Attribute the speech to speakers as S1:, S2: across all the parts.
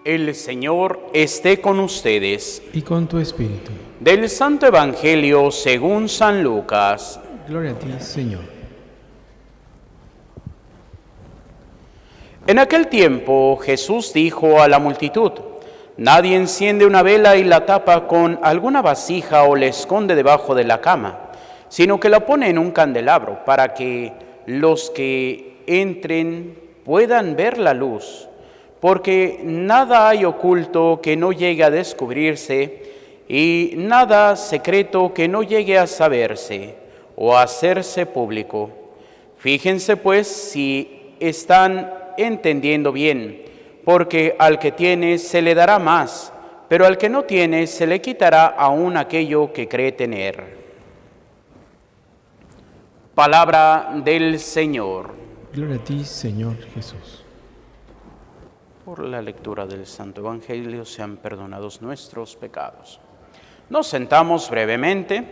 S1: El Señor esté con ustedes.
S2: Y con tu espíritu.
S1: Del Santo Evangelio según San Lucas.
S2: Gloria a ti, Señor.
S1: En aquel tiempo Jesús dijo a la multitud: Nadie enciende una vela y la tapa con alguna vasija o la esconde debajo de la cama, sino que la pone en un candelabro para que los que entren puedan ver la luz. Porque nada hay oculto que no llegue a descubrirse, y nada secreto que no llegue a saberse o a hacerse público. Fíjense pues si están entendiendo bien, porque al que tiene se le dará más, pero al que no tiene se le quitará aún aquello que cree tener. Palabra del Señor.
S2: Gloria a ti, Señor Jesús.
S1: Por la lectura del Santo Evangelio sean perdonados nuestros pecados. Nos sentamos brevemente.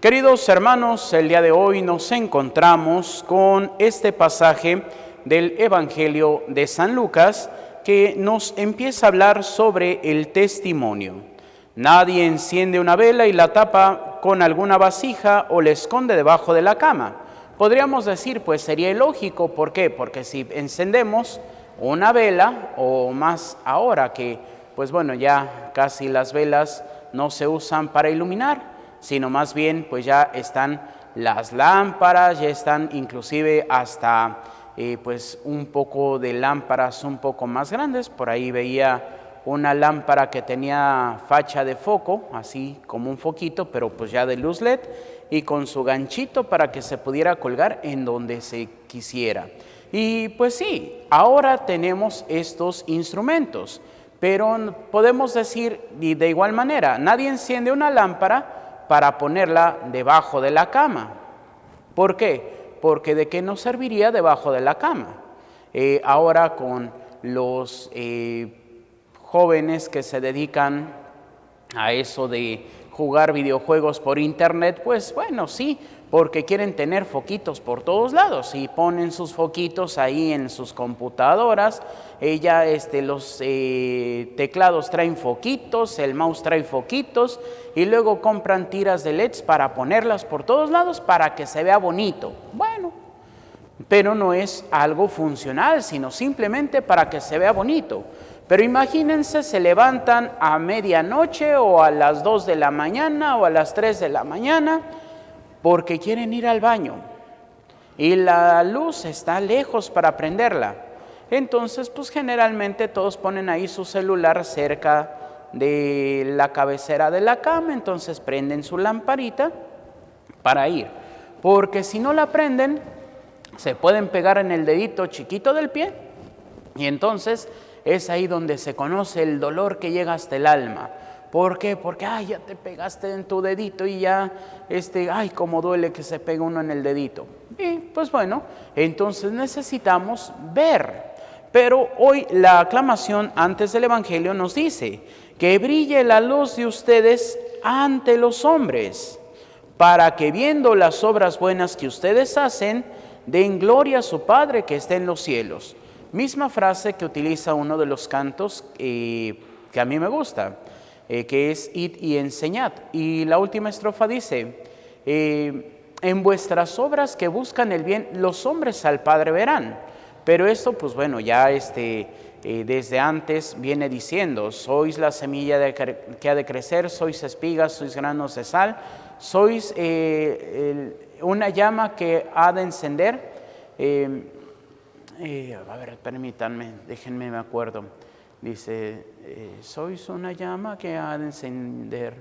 S1: Queridos hermanos, el día de hoy nos encontramos con este pasaje del Evangelio de San Lucas que nos empieza a hablar sobre el testimonio. Nadie enciende una vela y la tapa con alguna vasija o la esconde debajo de la cama. Podríamos decir, pues sería ilógico. ¿Por qué? Porque si encendemos una vela, o más ahora que, pues bueno, ya casi las velas no se usan para iluminar, sino más bien pues ya están las lámparas, ya están inclusive hasta pues un poco de lámparas un poco más grandes. Por ahí veía una lámpara que tenía facha de foco, así como un foquito, pero pues ya de luz LED, y con su ganchito para que se pudiera colgar en donde se quisiera. Y pues sí, ahora tenemos estos instrumentos, pero podemos decir y de igual manera, nadie enciende una lámpara para ponerla debajo de la cama. ¿Por qué? Porque ¿de qué nos serviría debajo de la cama? Ahora con los jóvenes que se dedican a eso de jugar videojuegos por internet, pues bueno, sí, porque quieren tener foquitos por todos lados y ponen sus foquitos ahí en sus computadoras. Los teclados traen foquitos, el mouse trae foquitos, y luego compran tiras de LEDs para ponerlas por todos lados para que se vea bonito. Bueno, pero no es algo funcional, sino simplemente para que se vea bonito. Pero imagínense, se levantan a medianoche o a las 2 de la mañana o a las 3 de la mañana porque quieren ir al baño y la luz está lejos para prenderla. Entonces, pues generalmente todos ponen ahí su celular cerca de la cabecera de la cama, entonces prenden su lamparita para ir. Porque si no la prenden, se pueden pegar en el dedito chiquito del pie y entonces es ahí donde se conoce el dolor que llega hasta el alma. ¿Por qué? Porque ya te pegaste en tu dedito y ya, cómo duele que se pegue uno en el dedito. Y pues bueno, entonces necesitamos ver. Pero hoy la aclamación antes del Evangelio nos dice que brille la luz de ustedes ante los hombres, para que viendo las obras buenas que ustedes hacen, den gloria a su Padre que está en los cielos. Misma frase que utiliza uno de los cantos que a mí me gusta, que es id y enseñad. Y la última estrofa dice, en vuestras obras que buscan el bien, los hombres al Padre verán. Pero esto, pues bueno, ya desde antes viene diciendo, sois la semilla que ha de crecer, sois espigas, sois granos de sal, sois una llama que ha de encender. Permítanme, déjenme me acuerdo. Dice, sois una llama que ha de encender.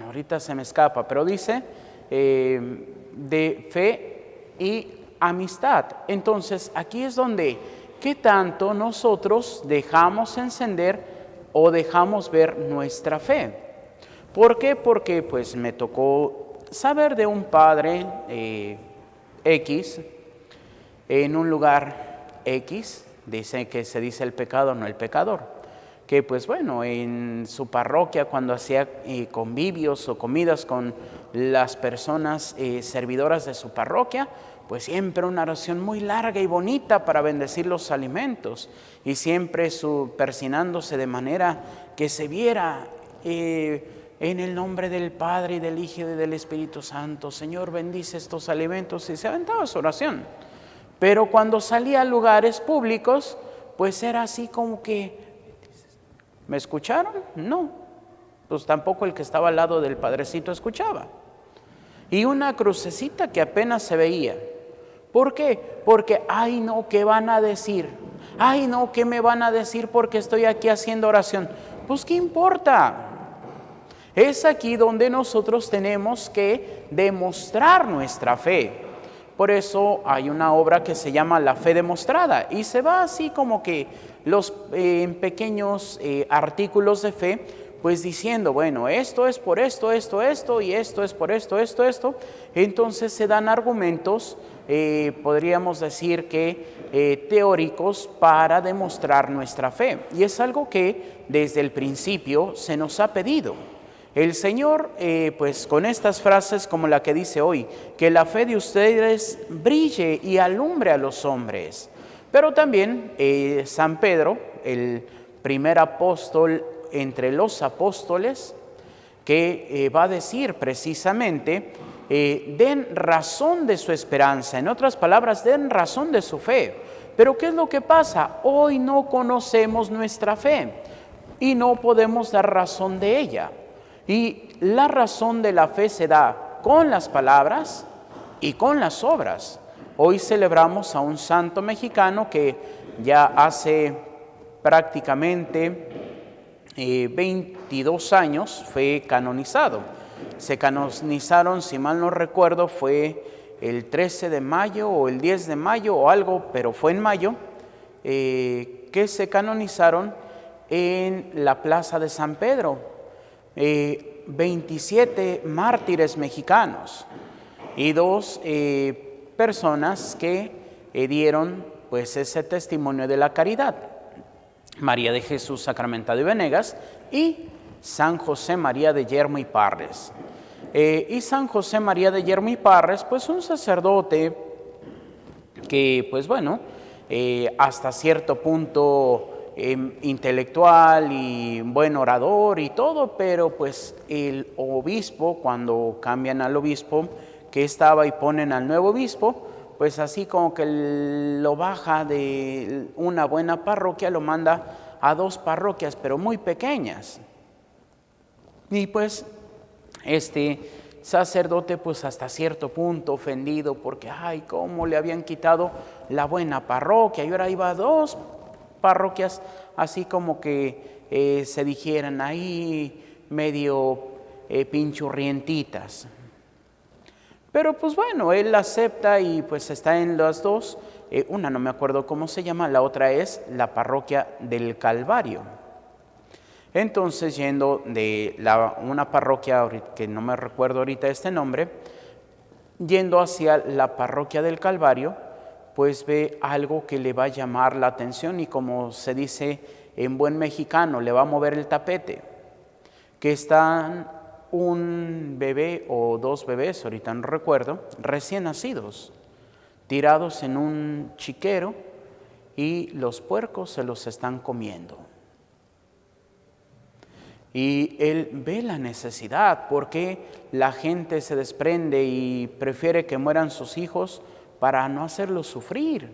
S1: Ahorita se me escapa, pero dice de fe y amistad. Entonces, aquí es donde, ¿qué tanto nosotros dejamos encender o dejamos ver nuestra fe? ¿Por qué? Porque pues me tocó saber de un padre X en un lugar X. Dice que se dice el pecado, no el pecador. Que pues bueno, en su parroquia cuando hacía convivios o comidas con las personas servidoras de su parroquia, pues siempre una oración muy larga y bonita para bendecir los alimentos, y siempre persinándose de manera que se viera en el nombre del Padre y del Hijo y del Espíritu Santo, Señor, bendice estos alimentos, y se aventaba su oración. Pero cuando salía a lugares públicos, pues era así como que, ¿me escucharon? No, pues tampoco el que estaba al lado del Padrecito escuchaba. Y una crucecita que apenas se veía. ¿Por qué? Porque, ay no, ¿qué van a decir? Ay no, ¿qué me van a decir porque estoy aquí haciendo oración? Pues, ¿qué importa? Es aquí donde nosotros tenemos que demostrar nuestra fe. Por eso hay una obra que se llama La Fe Demostrada, y se va así como que los pequeños artículos de fe, pues diciendo, bueno, esto es por esto, y esto es por esto. Entonces se dan argumentos, podríamos decir que teóricos, para demostrar nuestra fe. Y es algo que desde el principio se nos ha pedido. El Señor, pues con estas frases como la que dice hoy, que la fe de ustedes brille y alumbre a los hombres. Pero también San Pedro, el primer apóstol entre los apóstoles, que va a decir precisamente, den razón de su esperanza, en otras palabras, den razón de su fe. Pero ¿qué es lo que pasa? Hoy no conocemos nuestra fe y no podemos dar razón de ella. Y la razón de la fe se da con las palabras y con las obras. Hoy celebramos a un santo mexicano que ya hace prácticamente 22 años fue canonizado. Se canonizaron, si mal no recuerdo, fue el 13 de mayo o el 10 de mayo o algo, pero fue en mayo, que se canonizaron en la plaza de San Pedro. 27 mártires mexicanos y 2 personas que dieron pues ese testimonio de la caridad: María de Jesús Sacramentado y Venegas y San José María de Yermo y Parres. Y San José María de Yermo y Parres, pues un sacerdote que pues bueno, hasta cierto punto intelectual y buen orador y todo, pero pues el obispo, cuando cambian al obispo que estaba y ponen al nuevo obispo, pues así como que lo baja de una buena parroquia, lo manda a 2 parroquias, pero muy pequeñas. Y pues este sacerdote, pues hasta cierto punto ofendido, porque ay, cómo le habían quitado la buena parroquia, y ahora iba a 2 parroquias, así como que se dijeran ahí medio pinchurrientitas. Pero pues bueno, él acepta y pues está en las 2. Una no me acuerdo cómo se llama, la otra es la parroquia del Calvario. Entonces, yendo de una parroquia que no me recuerdo ahorita este nombre, yendo hacia la parroquia del Calvario, pues ve algo que le va a llamar la atención y, como se dice en buen mexicano, le va a mover el tapete, que están un bebé o 2 bebés, ahorita no recuerdo, recién nacidos, tirados en un chiquero, y los puercos se los están comiendo. Y él ve la necesidad, porque la gente se desprende y prefiere que mueran sus hijos para no hacerlos sufrir.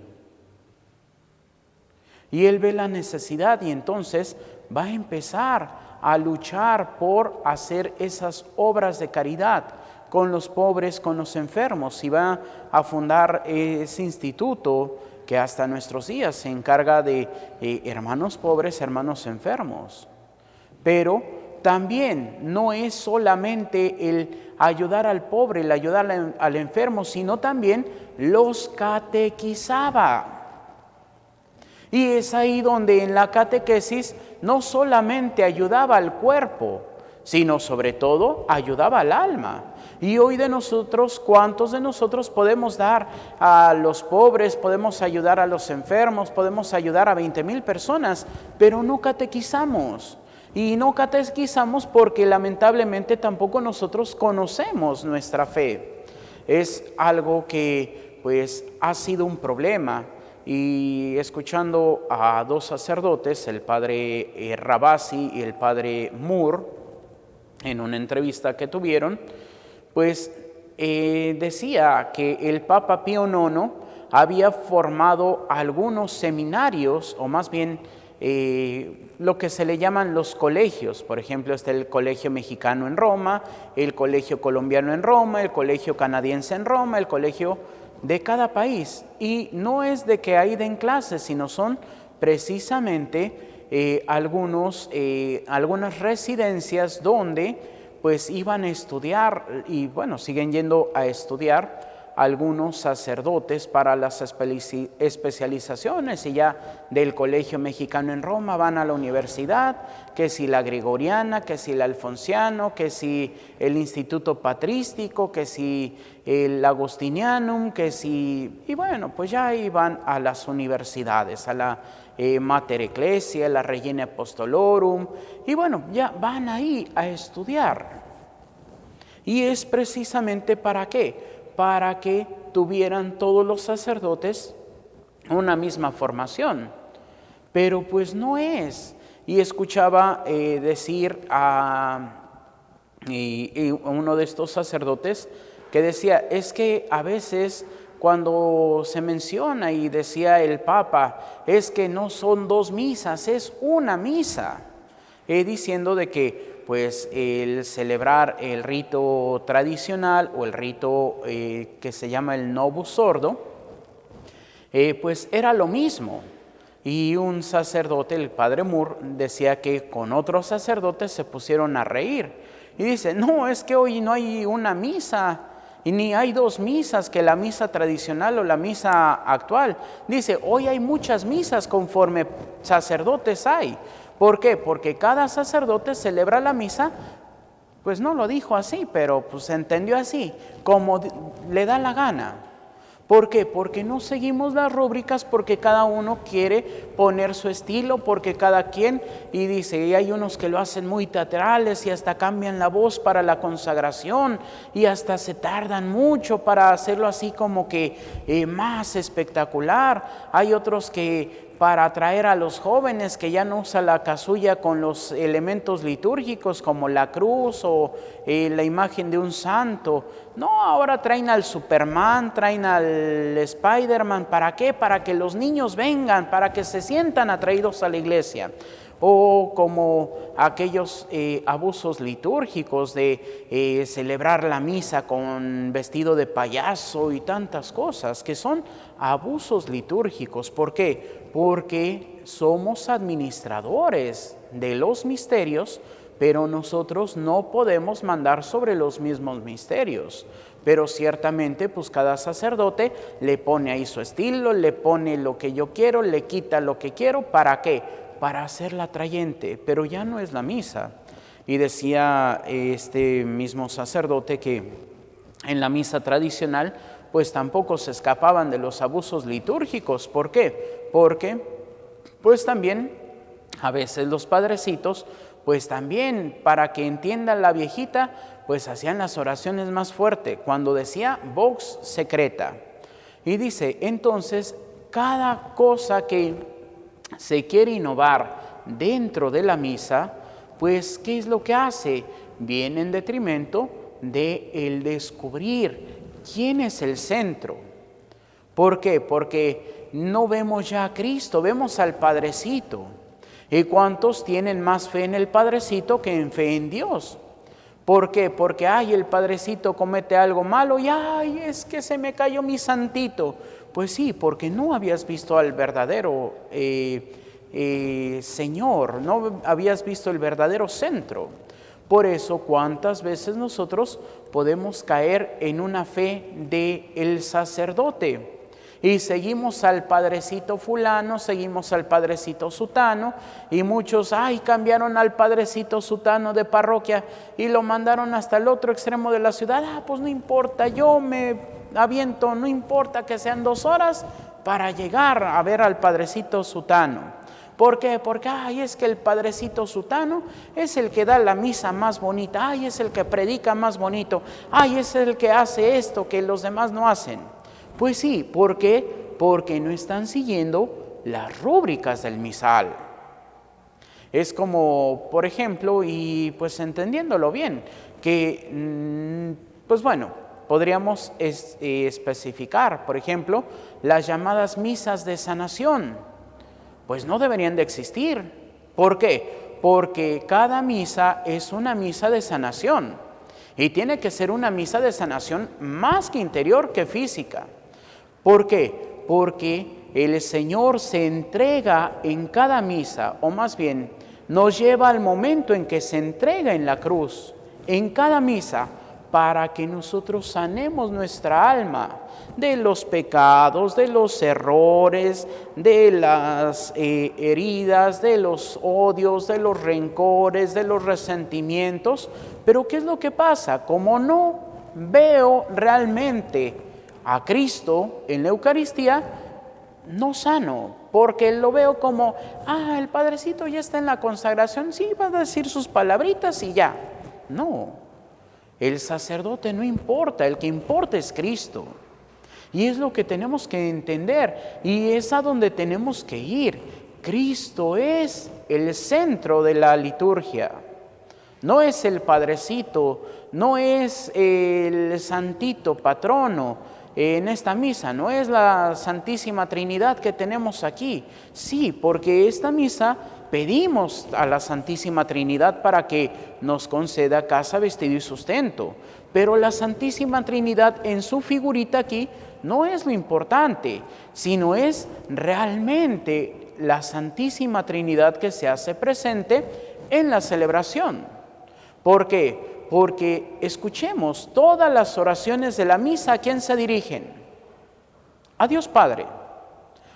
S1: Y él ve la necesidad y entonces va a empezar a luchar por hacer esas obras de caridad con los pobres, con los enfermos, y va a fundar ese instituto que hasta nuestros días se encarga de hermanos pobres, hermanos enfermos. Pero también no es solamente el ayudar al pobre, el ayudar al enfermo, sino también los catequizaba. Y es ahí donde en la catequesis no solamente ayudaba al cuerpo, sino sobre todo ayudaba al alma. Y hoy de nosotros, ¿cuántos de nosotros podemos dar a los pobres, podemos ayudar a los enfermos, podemos ayudar a 20,000 personas, pero no catequizamos? Y no catequizamos porque lamentablemente tampoco nosotros conocemos nuestra fe. Es algo que pues ha sido un problema. Y escuchando a dos sacerdotes, el padre Rabasi y el padre Moore, en una entrevista que tuvieron, pues decía que el Papa Pío IX había formado algunos seminarios, o más bien lo que se le llaman los colegios. Por ejemplo, está el Colegio Mexicano en Roma, el Colegio Colombiano en Roma, el Colegio Canadiense en Roma, el Colegio de cada país. Y no es de que ahí den clases, sino son precisamente algunas residencias donde pues iban a estudiar, y bueno, siguen yendo a estudiar algunos sacerdotes para las especializaciones, y ya del Colegio Mexicano en Roma van a la universidad, que si la Gregoriana, que si el Alfonsiano, que si el Instituto Patrístico, que si el Agustinianum, que si... Y bueno, pues ya iban a las universidades, a la Mater Ecclesiae, la Regina Apostolorum, y bueno, ya van ahí a estudiar. Y es precisamente ¿para qué? Para que tuvieran todos los sacerdotes una misma formación. Pero pues no es. Y escuchaba decir a uno de estos sacerdotes que decía, es que a veces cuando se menciona, y decía el Papa, es que no son dos misas, es una misa, diciendo de que pues el celebrar el rito tradicional o el rito que se llama el Novus Ordo, pues era lo mismo. Y un sacerdote, el padre Moore, decía que con otros sacerdotes se pusieron a reír. Y dice, no, es que hoy no hay una misa, y ni hay dos misas, que la misa tradicional o la misa actual. Dice, hoy hay muchas misas conforme sacerdotes hay. ¿Por qué? Porque cada sacerdote celebra la misa, pues no lo dijo así, pero pues se entendió así, como le da la gana. ¿Por qué? Porque no seguimos las rúbricas, porque cada uno quiere poner su estilo, porque cada quien, y dice, y hay unos que lo hacen muy teatrales y hasta cambian la voz para la consagración y hasta se tardan mucho para hacerlo así como que más espectacular. Hay otros que para atraer a los jóvenes que ya no usa la casulla con los elementos litúrgicos como la cruz o la imagen de un santo. No, ahora traen al Superman, traen al Spider-Man. ¿Para qué? Para que los niños vengan, para que se sientan atraídos a la iglesia. O como aquellos abusos litúrgicos de celebrar la misa con vestido de payaso y tantas cosas que son abusos litúrgicos. ¿Por qué? Porque somos administradores de los misterios, pero nosotros no podemos mandar sobre los mismos misterios. Pero ciertamente pues cada sacerdote le pone ahí su estilo, le pone lo que yo quiero, le quita lo que quiero. ¿Para qué? Para hacerla atrayente, pero ya no es la misa. Y decía este mismo sacerdote que en la misa tradicional pues tampoco se escapaban de los abusos litúrgicos. ¿Por qué? Porque pues también a veces los padrecitos pues también para que entienda la viejita pues hacían las oraciones más fuerte cuando decía vox secreta. Y dice entonces cada cosa que se quiere innovar dentro de la misa, pues ¿qué es lo que hace? Viene en detrimento de el descubrir quién es el centro. ¿Por qué? Porque no vemos ya a Cristo, vemos al Padrecito. ¿Y cuántos tienen más fe en el Padrecito que en fe en Dios? ¿Por qué? Porque el Padrecito comete algo malo y es que se me cayó mi santito. Pues sí, porque no habías visto al verdadero Señor, no habías visto el verdadero centro. Por eso, ¿cuántas veces nosotros podemos caer en una fe del sacerdote? Y seguimos al padrecito fulano, seguimos al padrecito sutano, y muchos, cambiaron al padrecito sutano de parroquia y lo mandaron hasta el otro extremo de la ciudad. Pues no importa, yo me aviento, no importa que sean 2 horas para llegar a ver al padrecito sutano. ¿Por qué? Porque es que el padrecito sutano es el que da la misa más bonita, es el que predica más bonito, es el que hace esto que los demás no hacen. Pues sí, ¿por qué? Porque no están siguiendo las rúbricas del misal. Es como, por ejemplo, y pues entendiéndolo bien, que, pues bueno, podríamos especificar, por ejemplo, las llamadas misas de sanación. Pues no deberían de existir. ¿Por qué? Porque cada misa es una misa de sanación. Y tiene que ser una misa de sanación más que interior que física. ¿Por qué? Porque el Señor se entrega en cada misa, o más bien, nos lleva al momento en que se entrega en la cruz, en cada misa, para que nosotros sanemos nuestra alma de los pecados, de los errores, de las heridas, de los odios, de los rencores, de los resentimientos. Pero ¿qué es lo que pasa? Como no veo realmente a Cristo en la Eucaristía, no sano, porque lo veo como, el Padrecito ya está en la consagración, sí, va a decir sus palabritas y ya. No, el sacerdote no importa, el que importa es Cristo. Y es lo que tenemos que entender, y es a donde tenemos que ir. Cristo es el centro de la liturgia. No es el Padrecito, no es el Santito Patrono en esta misa, no es la Santísima Trinidad que tenemos aquí. Sí, porque esta misa pedimos a la Santísima Trinidad para que nos conceda casa, vestido y sustento. Pero la Santísima Trinidad en su figurita aquí no es lo importante, sino es realmente la Santísima Trinidad que se hace presente en la celebración. ¿Por qué? Porque escuchemos todas las oraciones de la misa, ¿a quién se dirigen? A Dios Padre.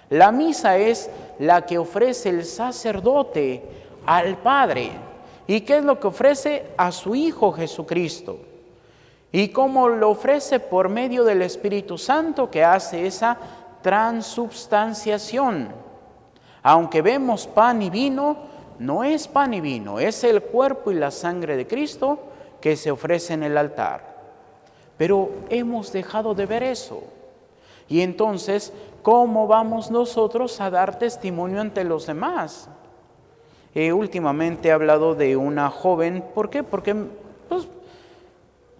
S1: La misa es la que ofrece el sacerdote al Padre. ¿Y qué es lo que ofrece? A su Hijo Jesucristo. ¿Y cómo lo ofrece? Por medio del Espíritu Santo, que hace esa transubstanciación. Aunque vemos pan y vino, no es pan y vino, es el cuerpo y la sangre de Cristo que se ofrece en el altar. Pero hemos dejado de ver eso. Y entonces, ¿cómo vamos nosotros a dar testimonio ante los demás? Últimamente he hablado de una joven. ¿Por qué? Porque pues,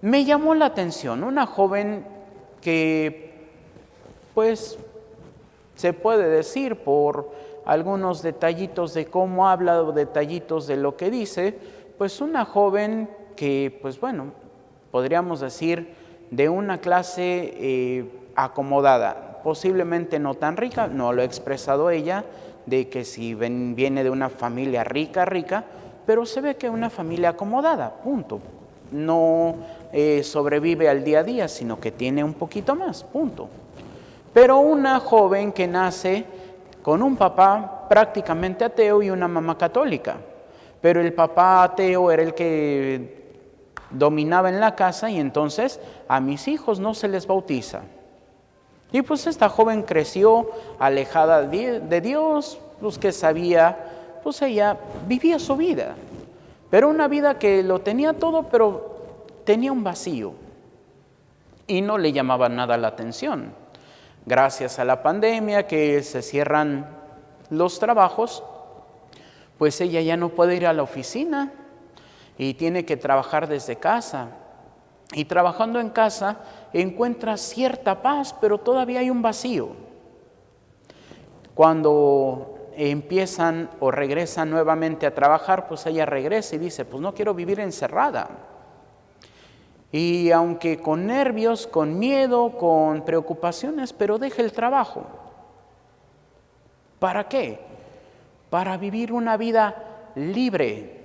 S1: me llamó la atención. Una joven que, pues, se puede decir por algunos detallitos de cómo habla o detallitos de lo que dice, pues una joven que, pues bueno, podríamos decir de una clase acomodada, posiblemente no tan rica, no lo ha expresado ella, de que si viene de una familia rica, pero se ve que es una familia acomodada, punto. No sobrevive al día a día, sino que tiene un poquito más, punto. Pero una joven que nace con un papá prácticamente ateo y una mamá católica, pero el papá ateo era el que dominaba en la casa y entonces a mis hijos no se les bautiza. Y pues esta joven creció alejada de Dios, pues que sabía, pues ella vivía su vida, pero una vida que lo tenía todo, pero tenía un vacío y no le llamaba nada la atención. Gracias a la pandemia, que se cierran los trabajos, pues ella ya no puede ir a la oficina y tiene que trabajar desde casa. Y trabajando en casa encuentra cierta paz, pero todavía hay un vacío. Cuando empiezan o regresan nuevamente a trabajar, pues ella regresa y dice, pues no quiero vivir encerrada. Y aunque con nervios, con miedo, con preocupaciones, pero deja el trabajo. ¿Para qué? Para vivir una vida libre.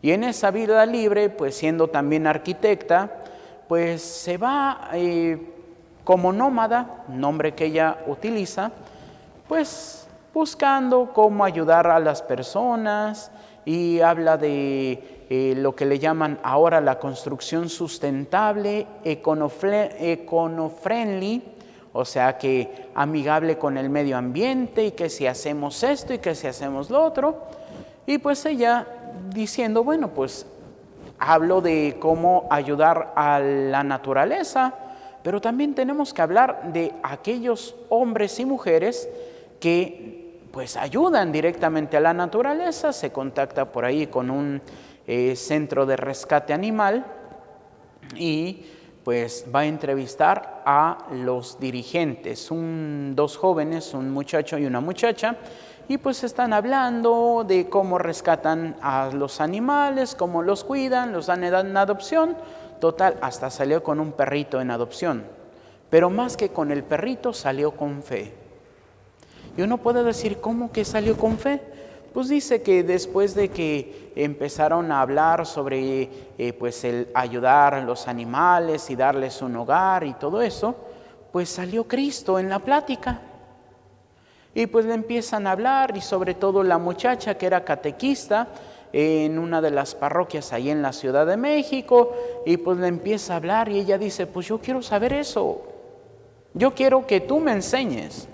S1: Y en esa vida libre, pues siendo también arquitecta, pues se va como nómada, nombre que ella utiliza, pues buscando cómo ayudar a las personas, y habla de lo que le llaman ahora la construcción sustentable, econo-friendly, o sea que amigable con el medio ambiente, y que si hacemos esto y que si hacemos lo otro. Y pues ella diciendo, bueno, pues hablo de cómo ayudar a la naturaleza, Pero también tenemos que hablar de aquellos hombres y mujeres que pues ayudan directamente a la naturaleza. Se contacta por ahí con un centro de rescate animal y pues va a entrevistar a los dirigentes, dos jóvenes, un muchacho y una muchacha, y pues están hablando de cómo rescatan a los animales, cómo los cuidan, los dan en adopción. Total, hasta salió con un perrito en adopción, pero más que con el perrito salió con fe. Y uno puede decir, ¿cómo que salió con fe? Pues dice que después de que empezaron a hablar sobre pues el ayudar a los animales y darles un hogar y todo eso, pues salió Cristo en la plática. Y pues le empiezan a hablar, y sobre todo la muchacha que era catequista en una de las parroquias ahí en la Ciudad de México, y pues le empieza a hablar y ella dice, pues yo quiero saber eso, yo quiero que tú me enseñes.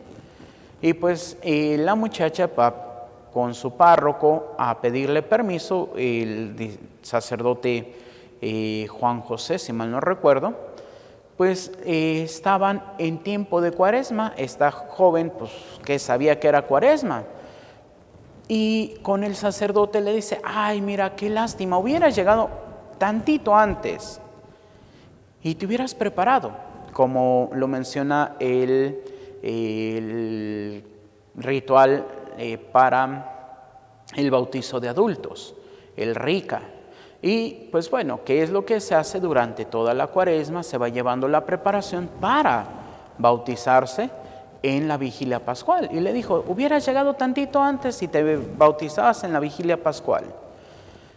S1: Y pues la muchacha va con su párroco a pedirle permiso, el sacerdote Juan José, si mal no recuerdo, pues estaban en tiempo de Cuaresma. Esta joven pues que sabía que era Cuaresma, y con el sacerdote le dice, ay, mira, qué lástima, hubieras llegado tantito antes y te hubieras preparado, como lo menciona el ritual para el bautizo de adultos, el rica. Y pues bueno, ¿qué es lo que se hace durante toda la Cuaresma? Se va llevando la preparación para bautizarse en la vigilia pascual. Y le dijo, hubieras llegado tantito antes y te bautizabas en la vigilia pascual.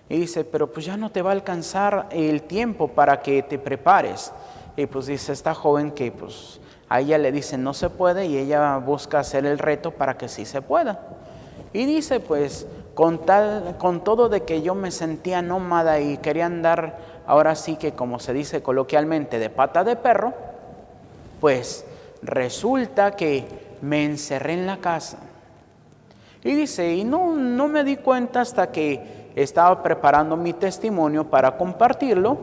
S1: Y dice, pero pues ya no te va a alcanzar el tiempo para que te prepares. Y pues dice esta joven que pues a ella le dicen no se puede, y ella busca hacer el reto para que sí se pueda. Y dice, pues con todo de que yo me sentía nómada y quería andar, ahora sí que como se dice coloquialmente, de pata de perro, pues resulta que me encerré en la casa. Y dice, y no me di cuenta hasta que estaba preparando mi testimonio para compartirlo,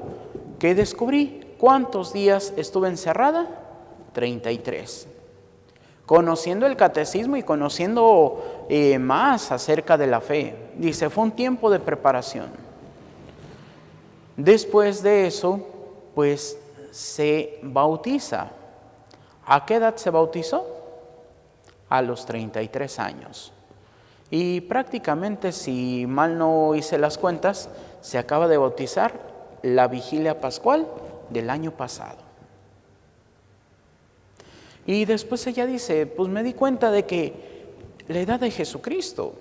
S1: que descubrí cuántos días estuve encerrada. 33. Conociendo el catecismo y conociendo más acerca de la fe. Dice, fue un tiempo de preparación. Después de eso, pues se bautiza. ¿A qué edad se bautizó? A los 33 años. Y prácticamente, si mal no hice las cuentas, se acaba de bautizar la vigilia pascual del año pasado. Y después ella dice, pues me di cuenta de que la edad de Jesucristo.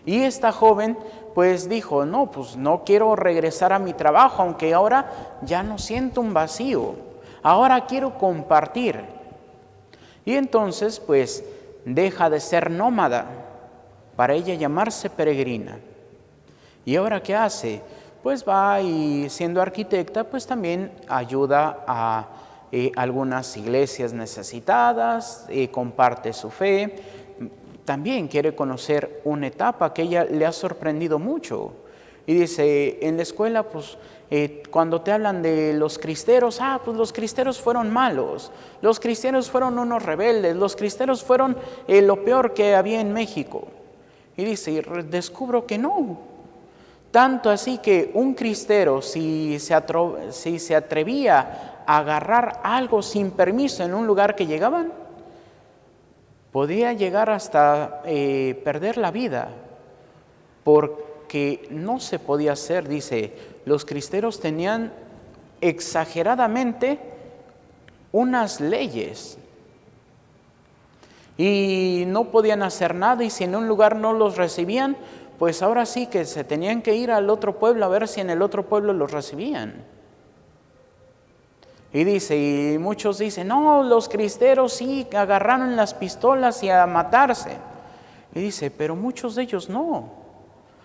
S1: Y esta joven pues dijo, no, pues no quiero regresar a mi trabajo, aunque ahora ya no siento un vacío. Ahora quiero compartir. Y entonces pues deja de ser nómada para ella llamarse peregrina. ¿Y ahora qué hace? Pues va, y siendo arquitecta pues también ayuda a algunas iglesias necesitadas, comparte su fe. También quiere conocer una etapa que ella le ha sorprendido mucho. Y dice, en la escuela, pues, cuando te hablan de los cristeros, pues los cristeros fueron malos, los cristeros fueron unos rebeldes, los cristeros fueron lo peor que había en México. Y dice, y descubro que no. Tanto así que un cristero, si se atrevía a agarrar algo sin permiso en un lugar que llegaban, podía llegar hasta perder la vida, porque no se podía hacer. Dice, los cristeros tenían exageradamente unas leyes y no podían hacer nada, y si en un lugar no los recibían, pues ahora sí que se tenían que ir al otro pueblo a ver si en el otro pueblo los recibían. Y dice, y muchos dicen, no, los cristeros sí agarraron las pistolas y a matarse. Y dice, pero muchos de ellos no.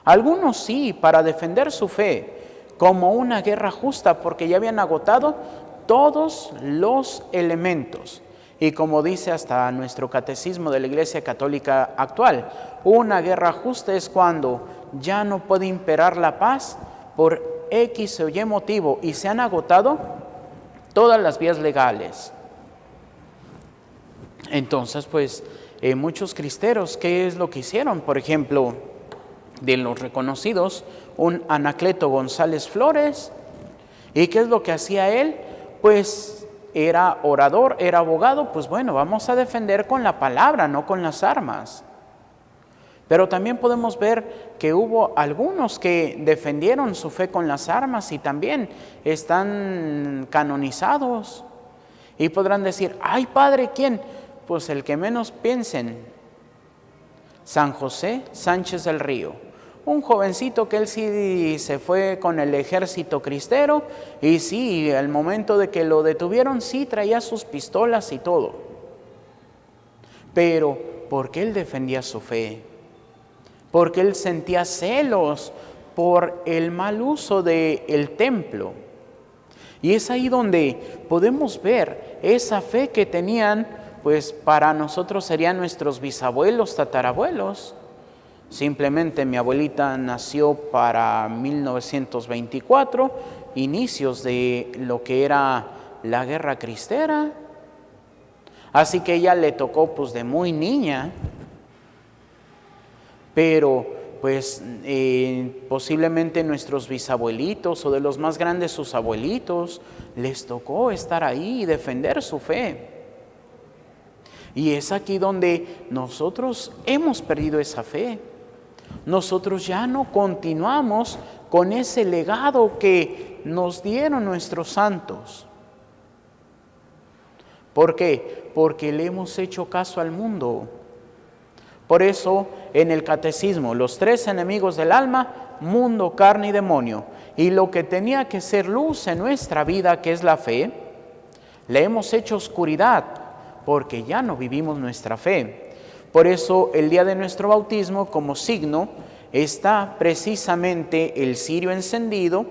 S1: Algunos sí, para defender su fe, como una guerra justa, porque ya habían agotado todos los elementos. Y como dice hasta nuestro catecismo de la Iglesia Católica actual, una guerra justa es cuando ya no puede imperar la paz por X o Y motivo y se han agotado todas las vías legales. Entonces, pues, muchos cristeros, ¿qué es lo que hicieron? Por ejemplo, de los reconocidos, un Anacleto González Flores. ¿Y qué es lo que hacía él? Pues era orador, era abogado, pues bueno, vamos a defender con la palabra, no con las armas. Pero también podemos ver que hubo algunos que defendieron su fe con las armas y también están canonizados. Y podrán decir, ay padre, ¿quién? Pues el que menos piensen, San José Sánchez del Río. Un jovencito que él sí se fue con el ejército cristero y sí, al momento de que lo detuvieron, sí traía sus pistolas y todo. Pero, ¿por qué él defendía su fe? Porque él sentía celos por el mal uso del templo. Y es ahí donde podemos ver esa fe que tenían, pues para nosotros serían nuestros bisabuelos, tatarabuelos. Simplemente mi abuelita nació para 1924, inicios de lo que era la guerra cristera. Así que ella le tocó pues de muy niña. Pero pues posiblemente nuestros bisabuelitos o de los más grandes sus abuelitos les tocó estar ahí y defender su fe. Y es aquí donde nosotros hemos perdido esa fe. Nosotros ya no continuamos con ese legado que nos dieron nuestros santos. ¿Por qué? Porque le hemos hecho caso al mundo. Por eso en el catecismo, los 3 enemigos del alma, mundo, carne y demonio. Y lo que tenía que ser luz en nuestra vida, que es la fe, le hemos hecho oscuridad, porque ya no vivimos nuestra fe. Por eso el día de nuestro bautismo, como signo, está precisamente el cirio encendido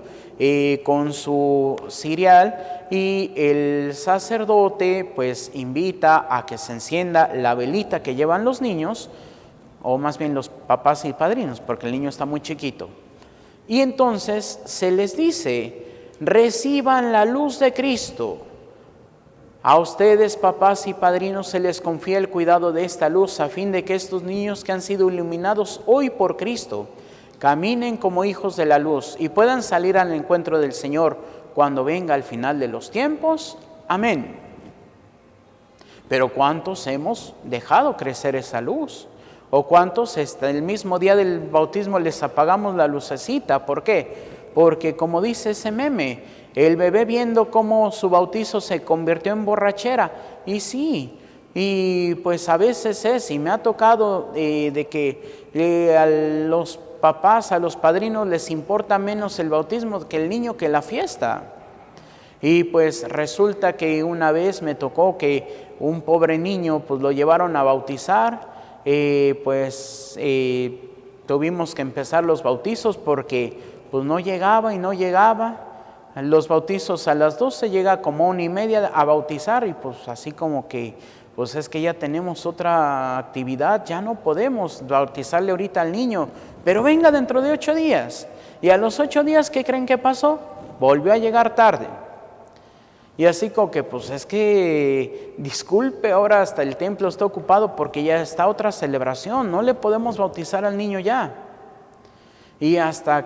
S1: con su cirial, y el sacerdote pues invita a que se encienda la velita que llevan los niños, o más bien los papás y padrinos, porque el niño está muy chiquito. Y entonces se les dice, reciban la luz de Cristo. A ustedes, papás y padrinos, se les confía el cuidado de esta luz, a fin de que estos niños que han sido iluminados hoy por Cristo caminen como hijos de la luz y puedan salir al encuentro del Señor cuando venga al final de los tiempos. Amén. Pero ¿cuántos hemos dejado crecer esa luz? ¿O cuántos el mismo día del bautismo les apagamos la lucecita? ¿Por qué? Porque como dice ese meme, el bebé viendo cómo su bautizo se convirtió en borrachera. Y sí, y pues a veces y me ha tocado de que a los papás, a los padrinos les importa menos el bautismo que el niño, que la fiesta. Y pues resulta que una vez me tocó que un pobre niño pues lo llevaron a bautizar, tuvimos que empezar los bautizos porque pues no llegaba y no llegaba. Los bautizos a las 12, llega como 1:30 a bautizar y pues así como que, pues es que ya tenemos otra actividad, ya no podemos bautizarle ahorita al niño, pero venga dentro de 8 días. Y a los 8 días, ¿qué creen que pasó? Volvió a llegar tarde. Y así como que, pues es que, disculpe, ahora hasta el templo está ocupado porque ya está otra celebración, no le podemos bautizar al niño ya. Y hasta,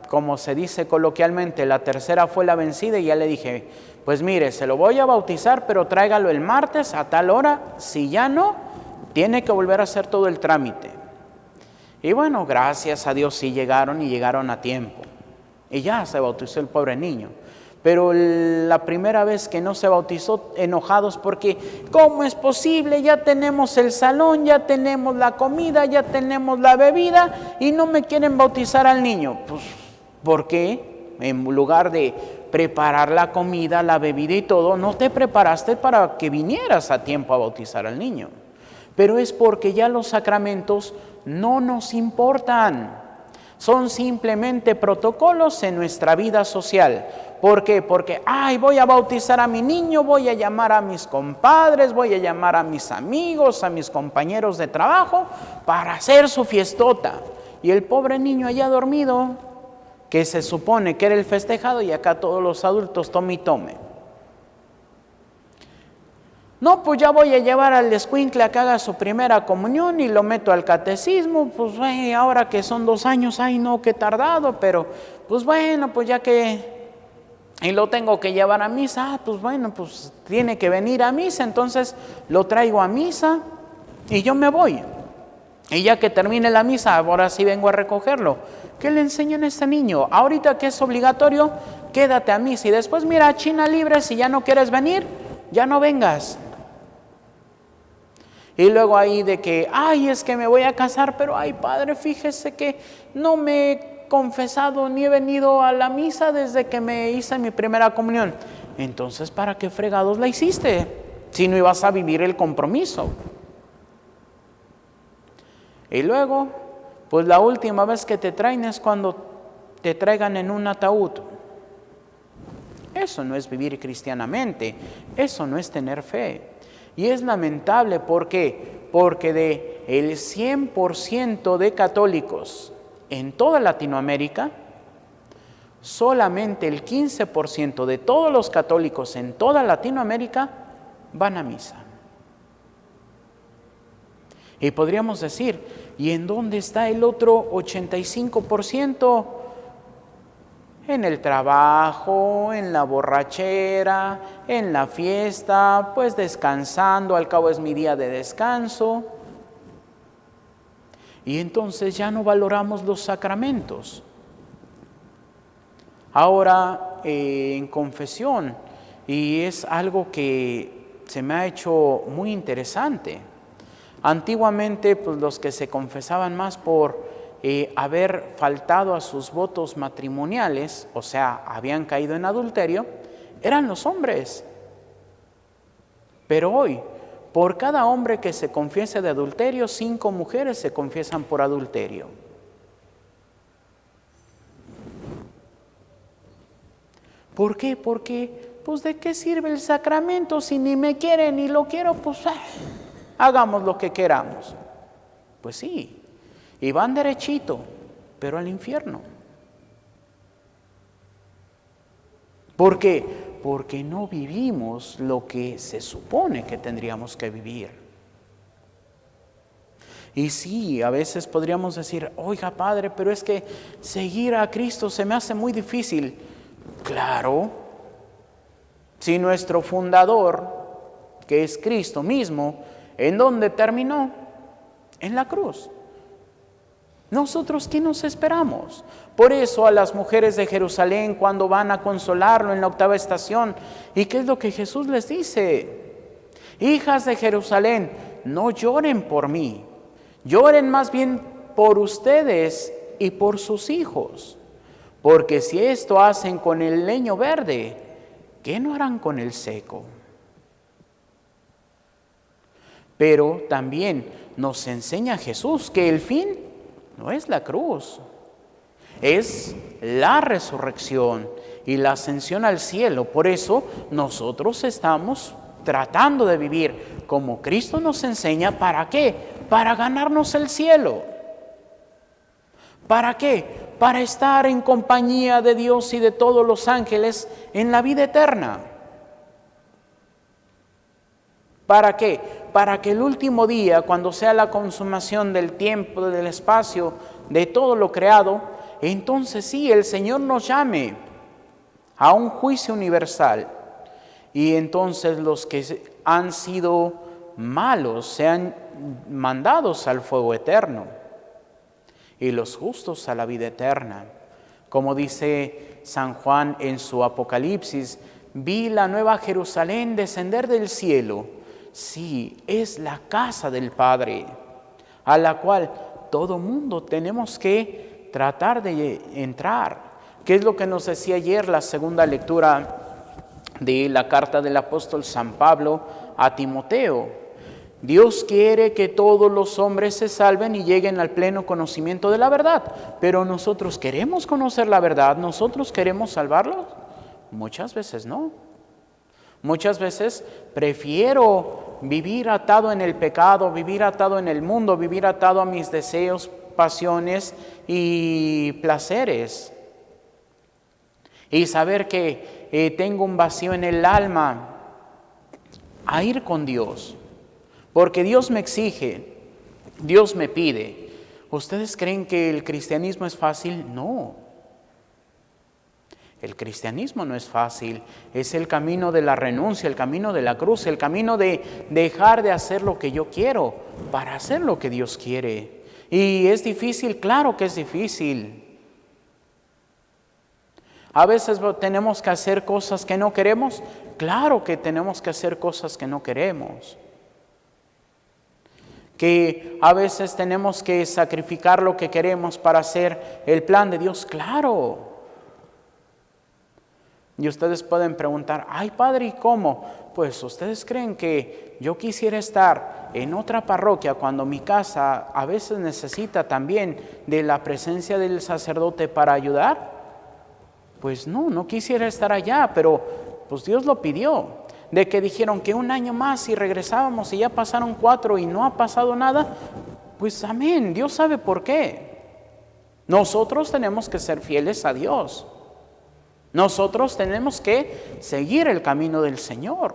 S1: como se dice coloquialmente, la tercera fue la vencida y ya le dije, pues mire, se lo voy a bautizar, pero tráigalo el martes a tal hora, si ya no, tiene que volver a hacer todo el trámite. Y bueno, gracias a Dios sí llegaron a tiempo. Y ya se bautizó el pobre niño. Pero la primera vez que no se bautizó, enojados porque ¿cómo es posible? Ya tenemos el salón, ya tenemos la comida, ya tenemos la bebida y no me quieren bautizar al niño. Pues, ¿por qué? En lugar de preparar la comida, la bebida y todo, no te preparaste para que vinieras a tiempo a bautizar al niño. Pero es porque ya los sacramentos no nos importan. Son simplemente protocolos en nuestra vida social. ¿Por qué? Porque, voy a bautizar a mi niño, voy a llamar a mis compadres, voy a llamar a mis amigos, a mis compañeros de trabajo para hacer su fiestota. Y el pobre niño allá dormido, que se supone que era el festejado, y acá todos los adultos tome y tome. No, pues ya voy a llevar al escuincle a que haga su primera comunión y lo meto al catecismo. Pues ahora que son 2 años, ay no, qué tardado, pero pues bueno, pues ya que... Y lo tengo que llevar a misa, pues bueno, pues tiene que venir a misa, entonces lo traigo a misa y yo me voy. Y ya que termine la misa, ahora sí vengo a recogerlo. ¿Qué le enseñan a este niño? Ahorita que es obligatorio, quédate a misa. Y después, mira, China libre, si ya no quieres venir, ya no vengas. Y luego ahí de que, ay, es que me voy a casar, pero ay, padre, fíjese que no me he confesado ni he venido a la misa desde que me hice mi primera comunión. Entonces, ¿para qué fregados la hiciste? Si no ibas a vivir el compromiso. Y luego, pues la última vez que te traen es cuando te traigan en un ataúd. Eso no es vivir cristianamente, eso no es tener fe. Y es lamentable, ¿por qué? Porque de el 100% de católicos en toda Latinoamérica, solamente el 15% de todos los católicos en toda Latinoamérica van a misa. Y podríamos decir, ¿y en dónde está el otro 85%? En el trabajo, en la borrachera, en la fiesta, pues descansando, al cabo es mi día de descanso. Y entonces ya no valoramos los sacramentos. Ahora en confesión, y es algo que se me ha hecho muy interesante. Antiguamente, pues los que se confesaban más por haber faltado a sus votos matrimoniales, o sea, habían caído en adulterio, eran los hombres. Pero hoy, por cada hombre que se confiese de adulterio, 5 mujeres se confiesan por adulterio. ¿Por qué? Porque, pues, ¿de qué sirve el sacramento si ni me quiere ni lo quiero? Pues, hagamos lo que queramos. Pues sí, y van derechito, pero al infierno. ¿Por qué? Porque no vivimos lo que se supone que tendríamos que vivir. Y sí, a veces podríamos decir, oiga padre, pero es que seguir a Cristo se me hace muy difícil. Claro, si nuestro fundador, que es Cristo mismo, ¿en dónde terminó? En la cruz. ¿Nosotros qué nos esperamos? Por eso a las mujeres de Jerusalén, cuando van a consolarlo en la 8ª estación, ¿y qué es lo que Jesús les dice? Hijas de Jerusalén, no lloren por mí, lloren más bien por ustedes y por sus hijos. Porque si esto hacen con el leño verde, ¿qué no harán con el seco? Pero también nos enseña Jesús que el fin no es la cruz, es la resurrección y la ascensión al cielo. Por eso nosotros estamos tratando de vivir como Cristo nos enseña. ¿Para qué? Para ganarnos el cielo. ¿Para qué? Para estar en compañía de Dios y de todos los ángeles en la vida eterna. ¿Para qué? Para que el último día, cuando sea la consumación del tiempo, del espacio, de todo lo creado, entonces sí, el Señor nos llame a un juicio universal. Y entonces los que han sido malos sean mandados al fuego eterno y los justos a la vida eterna. Como dice San Juan en su Apocalipsis, vi la nueva Jerusalén descender del cielo. Sí, es la casa del Padre, a la cual todo mundo tenemos que tratar de entrar. ¿Qué es lo que nos decía ayer la segunda lectura de la carta del apóstol San Pablo a Timoteo? Dios quiere que todos los hombres se salven y lleguen al pleno conocimiento de la verdad. Pero nosotros queremos conocer la verdad, nosotros queremos salvarlos. Muchas veces no. Muchas veces prefiero vivir atado en el pecado, vivir atado en el mundo, vivir atado a mis deseos, pasiones y placeres. Y saber que tengo un vacío en el alma a ir con Dios. Porque Dios me exige, Dios me pide. ¿Ustedes creen que el cristianismo es fácil? No. El cristianismo no es fácil. Es el camino de la renuncia, el camino de la cruz, el camino de dejar de hacer lo que yo quiero para hacer lo que Dios quiere. ¿Y es difícil? Claro que es difícil. A veces tenemos que hacer cosas que no queremos. Claro que tenemos que hacer cosas que no queremos. Que a veces tenemos que sacrificar lo que queremos para hacer el plan de Dios. Claro. Y ustedes pueden preguntar, ay padre, ¿y cómo? Pues ustedes creen que yo quisiera estar en otra parroquia cuando mi casa a veces necesita también de la presencia del sacerdote para ayudar. Pues no quisiera estar allá, pero pues Dios lo pidió. De que dijeron que un año más y regresábamos y ya pasaron 4 y no ha pasado nada, pues amén, Dios sabe por qué. Nosotros tenemos que ser fieles a Dios. Nosotros tenemos que seguir el camino del Señor.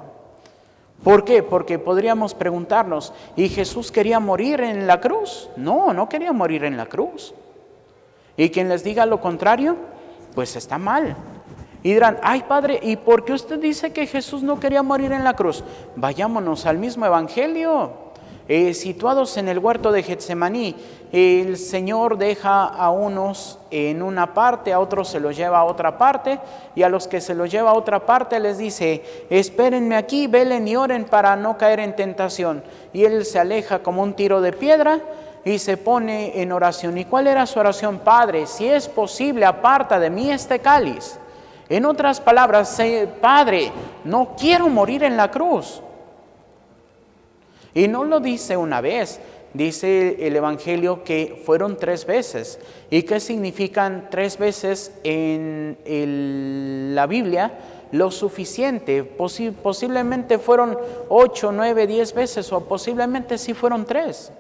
S1: ¿Por qué? Porque podríamos preguntarnos, ¿y Jesús quería morir en la cruz? No quería morir en la cruz. ¿Y quien les diga lo contrario? Pues está mal. Y dirán, ay padre, ¿y por qué usted dice que Jesús no quería morir en la cruz? Vayámonos al mismo evangelio. Situados en el huerto de Getsemaní, el Señor deja a unos en una parte, a otros se los lleva a otra parte, y a los que se los lleva a otra parte les dice, espérenme aquí, velen y oren para no caer en tentación. Y Él se aleja como un tiro de piedra y se pone en oración. ¿Y cuál era su oración? Padre, si es posible, aparta de mí este cáliz. En otras palabras, Padre, no quiero morir en la cruz. Y no lo dice una vez, dice el Evangelio que fueron 3 veces. ¿Y qué significan 3 veces en la Biblia? Lo suficiente. Posiblemente fueron 8, 9, 10 veces o posiblemente sí fueron 3.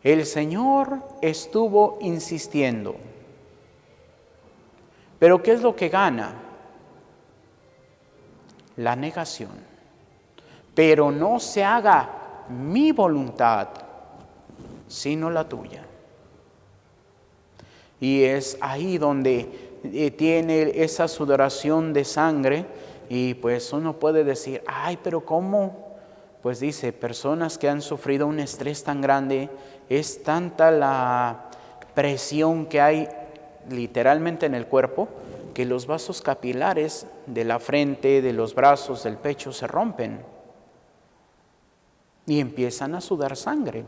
S1: El Señor estuvo insistiendo. Pero ¿qué es lo que gana? La negación. Pero no se haga mi voluntad, sino la tuya. Y es ahí donde tiene esa sudoración de sangre y pues uno puede decir, ay, pero ¿cómo? Pues dice, personas que han sufrido un estrés tan grande, es tanta la presión que hay literalmente en el cuerpo, que los vasos capilares de la frente, de los brazos, del pecho se rompen. Y empiezan a sudar sangre.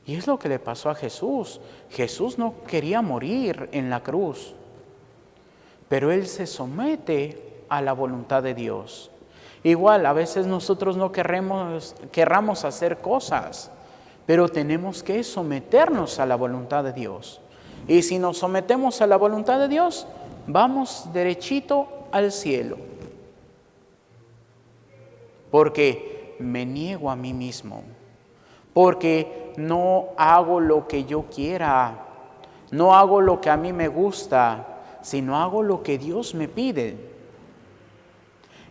S1: Y es lo que le pasó a Jesús. Jesús no quería morir en la cruz, pero Él se somete a la voluntad de Dios. Igual, a veces nosotros no querramos hacer cosas, pero tenemos que someternos a la voluntad de Dios. Y si nos sometemos a la voluntad de Dios, vamos derechito al cielo. Porque me niego a mí mismo, porque no hago lo que yo quiera, no hago lo que a mí me gusta, sino hago lo que Dios me pide.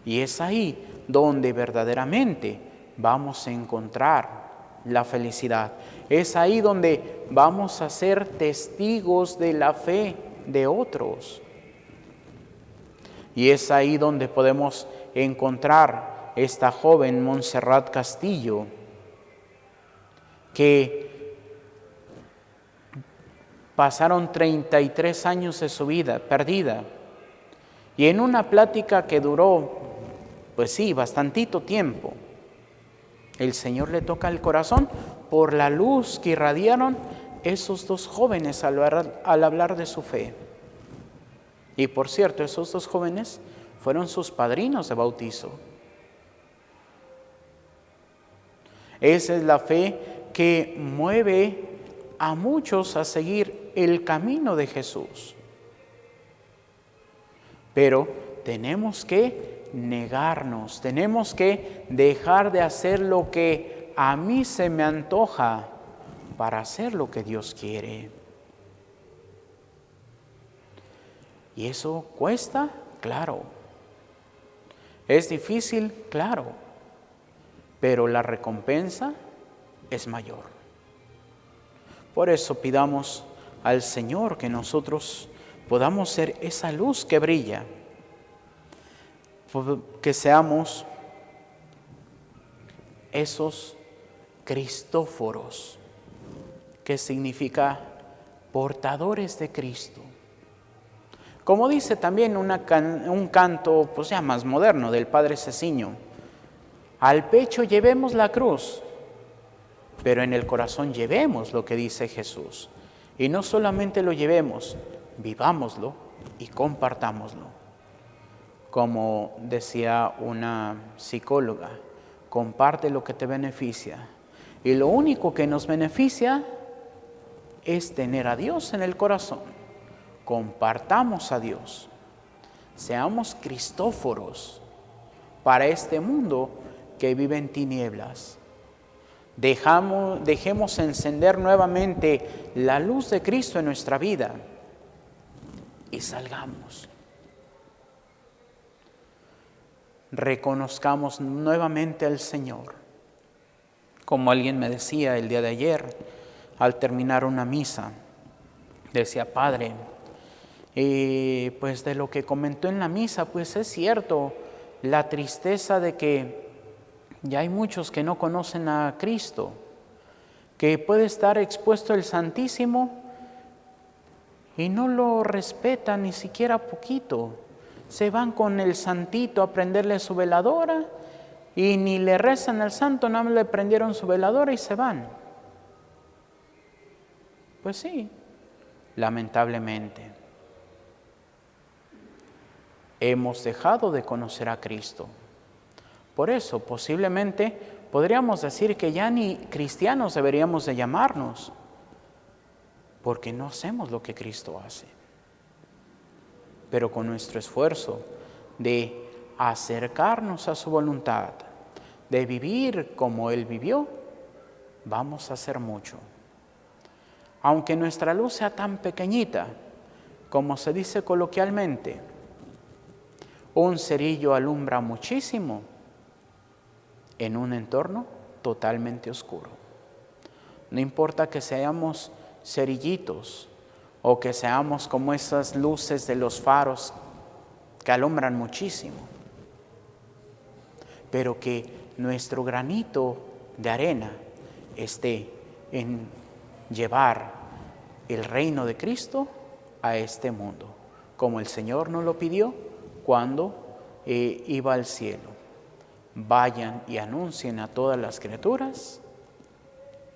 S1: Y es ahí donde verdaderamente vamos a encontrar la felicidad. Es ahí donde vamos a ser testigos de la fe de otros. Y es ahí donde podemos encontrar esta joven Montserrat Castillo, que pasaron 33 años de su vida perdida. Y en una plática que duró, pues sí, bastantito tiempo, el Señor le toca el corazón por la luz que irradiaron esos 2 jóvenes al hablar de su fe. Y por cierto, esos 2 jóvenes fueron sus padrinos de bautizo. Esa es la fe que mueve a muchos a seguir el camino de Jesús. Pero tenemos que negarnos, tenemos que dejar de hacer lo que a mí se me antoja para hacer lo que Dios quiere. ¿Y eso cuesta? Claro. ¿Es difícil? Claro, pero la recompensa es mayor. Por eso pidamos al Señor que nosotros podamos ser esa luz que brilla, que seamos esos cristóforos, que significa portadores de Cristo. Como dice también un canto pues ya más moderno del Padre Ceciño, al pecho llevemos la cruz, pero en el corazón llevemos lo que dice Jesús. Y no solamente lo llevemos, vivámoslo y compartámoslo. Como decía una psicóloga, comparte lo que te beneficia. Y lo único que nos beneficia es tener a Dios en el corazón. Compartamos a Dios. Seamos cristóforos para este mundo que vive en tinieblas. Dejemos encender nuevamente la luz de Cristo en nuestra vida y salgamos. Reconozcamos nuevamente al Señor. Como alguien me decía el día de ayer, al terminar una misa, decía: Padre, pues de lo que comentó en la misa, pues es cierto, la tristeza de que ya hay muchos que no conocen a Cristo, que puede estar expuesto el Santísimo y no lo respetan ni siquiera poquito. Se van con el santito a prenderle su veladora y ni le rezan al santo, nada más le prendieron su veladora y se van. Pues sí, lamentablemente. Hemos dejado de conocer a Cristo. Por eso, posiblemente, podríamos decir que ya ni cristianos deberíamos de llamarnos, porque no hacemos lo que Cristo hace. Pero con nuestro esfuerzo de acercarnos a su voluntad, de vivir como Él vivió, vamos a hacer mucho. Aunque nuestra luz sea tan pequeñita, como se dice coloquialmente, un cerillo alumbra muchísimo en un entorno totalmente oscuro. No importa que seamos cerillitos o que seamos como esas luces de los faros que alumbran muchísimo, pero que nuestro granito de arena esté en llevar el reino de Cristo a este mundo, como el Señor nos lo pidió cuando iba al cielo. Vayan y anuncien a todas las criaturas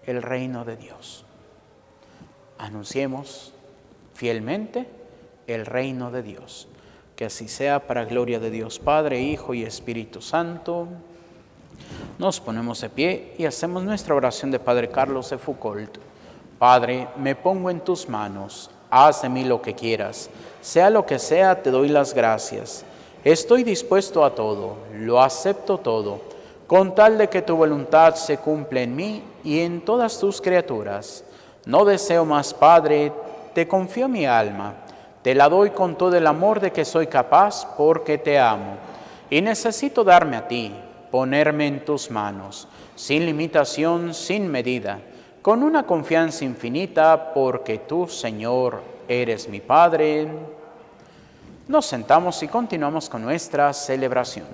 S1: el reino de Dios. Anunciemos fielmente el reino de Dios. Que así sea, para gloria de Dios Padre, Hijo y Espíritu Santo. Nos ponemos de pie y hacemos nuestra oración de Padre Carlos de Foucault. Padre, me pongo en tus manos, haz de mí lo que quieras. Sea lo que sea, te doy las gracias. Estoy dispuesto a todo, lo acepto todo, con tal de que tu voluntad se cumpla en mí y en todas tus criaturas. No deseo más, Padre, te confío mi alma, te la doy con todo el amor de que soy capaz porque te amo. Y necesito darme a ti, ponerme en tus manos, sin limitación, sin medida, con una confianza infinita, porque tú, Señor, eres mi Padre. Nos sentamos y continuamos con nuestra celebración.